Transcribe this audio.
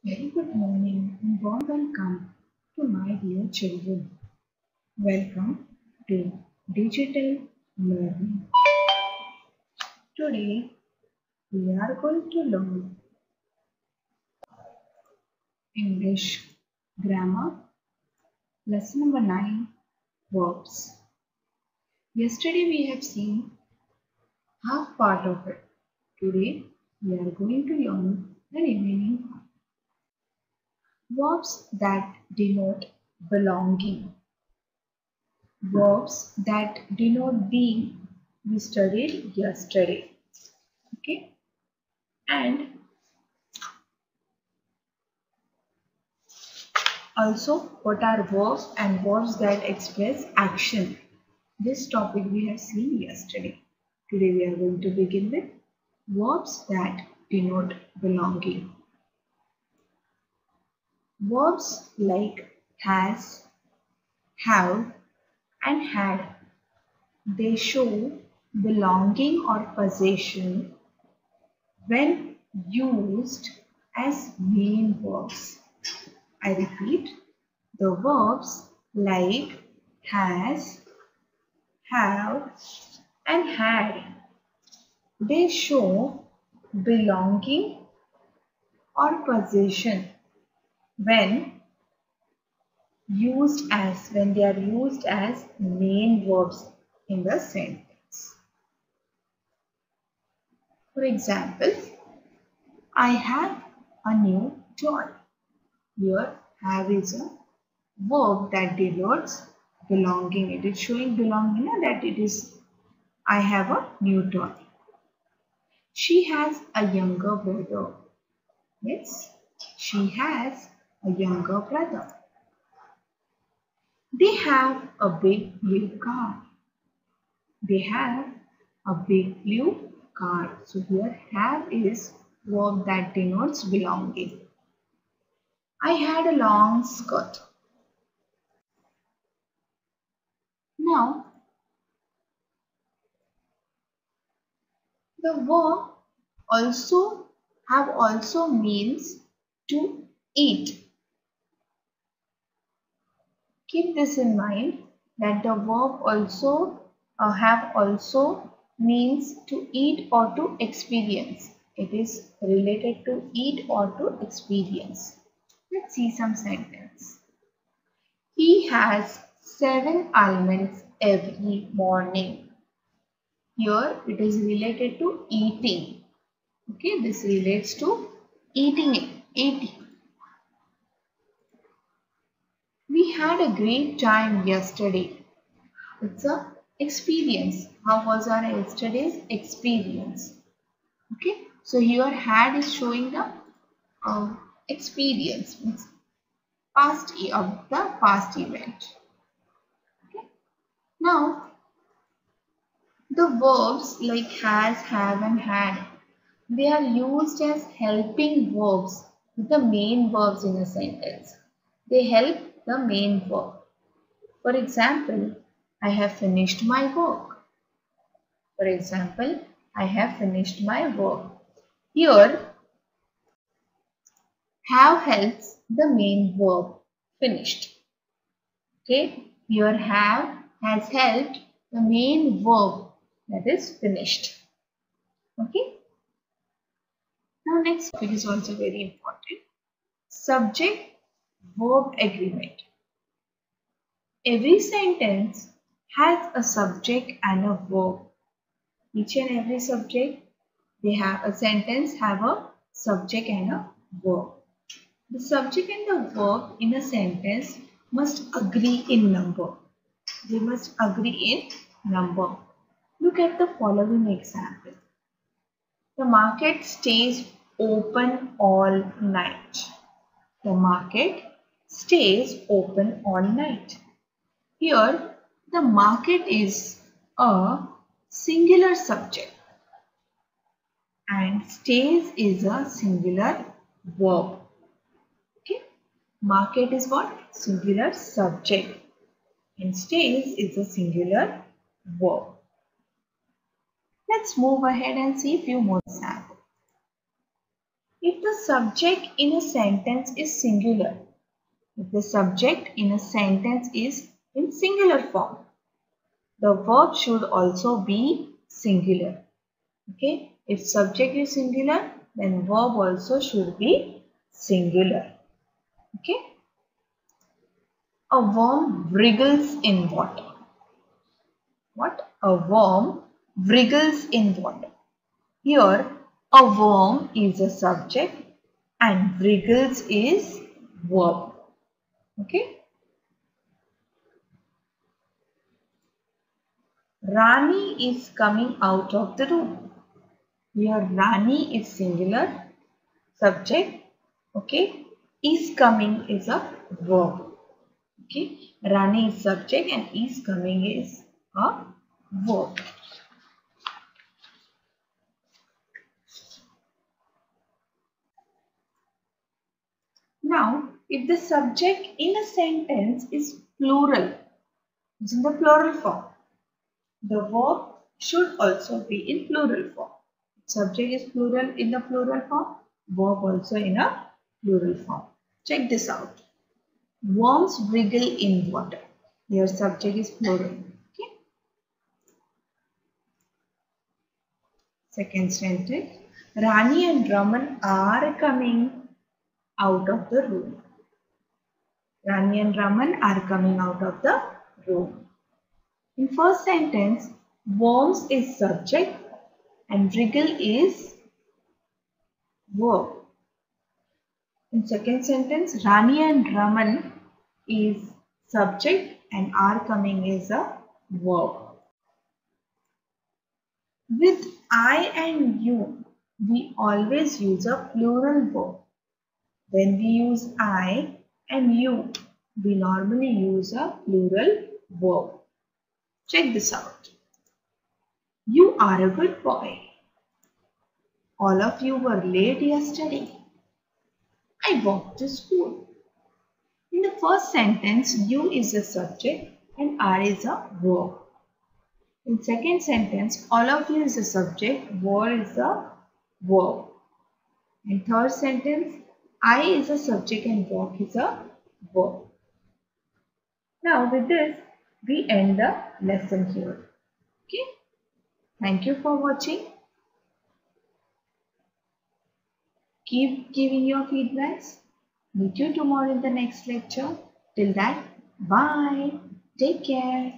Very good morning and warm welcome to my dear children. Welcome to Digital Learning. Today we are going to learn English grammar, lesson number 9, verbs. Yesterday we have seen half part of it. Today we are going to learn the remaining part. Verbs that denote belonging. Verbs that denote being we studied yesterday. Okay, and also what are verbs and verbs that express action. This topic we have seen yesterday. Today we are going to begin with verbs that denote belonging. Verbs like has, have and had, they show belonging or possession when used as main verbs. I repeat, the verbs like has, have and had, they show belonging or possession when they are used as main verbs in the sentence. For example, I have a new toy. Here, have is a verb that denotes belonging. It is showing belonging, that it is I have a new toy. She has a younger brother. Yes, she has a younger brother. They have a big blue car. They have a big blue car. So here have is verb that denotes belonging. I had a long skirt. Now, the verb also means to eat. Keep this in mind that the verb have also means to eat or to experience. It is related to eat or to experience. Let's see some sentence. He has 7 almonds every morning. Here it is related to eating. Okay, this relates to eating. We had a great time yesterday. It's a experience. How was our yesterday's experience? Okay, so here had is showing the experience, means past of the past event. Okay, now the verbs like has, have and had, they are used as helping verbs with the main verbs in a sentence. They help the main verb. For example, I have finished my work. For example, I have finished my work. Here, have helps the main verb finished. Okay, here have has helped the main verb, that is finished. Okay. Now next topic is also very important. Subject verb agreement. Every sentence has a subject and a verb. Each and every subject, they have a sentence have a subject and a verb. The subject and the verb in a sentence must agree in number. They must agree in number. Look at the following example. The market stays open all night. The market stays open all night. Here, the market is a singular subject and stays is a singular verb. Okay, market is what? Singular subject and stays is a singular verb. Let's move ahead and see a few more examples. If the subject in a sentence is singular, if the subject in a sentence is in singular form, the verb should also be singular. Okay, if subject is singular, then verb also should be singular. Okay, a worm wriggles in water. What? A worm wriggles in water. Here, a worm is a subject and wriggles is verb. Okay. Rani is coming out of the room. Here Rani is singular, subject. Okay. Is coming is a verb. Okay. Rani is subject and is coming is a verb. Now, if the subject in a sentence is plural, it's in the plural form, the verb should also be in plural form. Subject is plural in the plural form, verb also in a plural form. Check this out. Worms wriggle in water. Your subject is plural. Okay. Second sentence. Rani and Raman are coming out of the room. Rani and Raman are coming out of the room. In first sentence, worms is subject and wriggle is verb. In second sentence, Rani and Raman is subject and are coming is a verb. With I and you, we always use a plural verb. When we use I and you, we normally use a plural verb. Check this out. You are a good boy. All of you were late yesterday. I walked to school. In the first sentence, you is a subject and are is a verb. In second sentence, all of you is a subject, were is a verb. In third sentence, I is a subject and walk is a verb. Now with this, we end the lesson here. Okay. Thank you for watching. Keep giving your feedbacks. Meet you tomorrow in the next lecture. Till that, bye. Take care.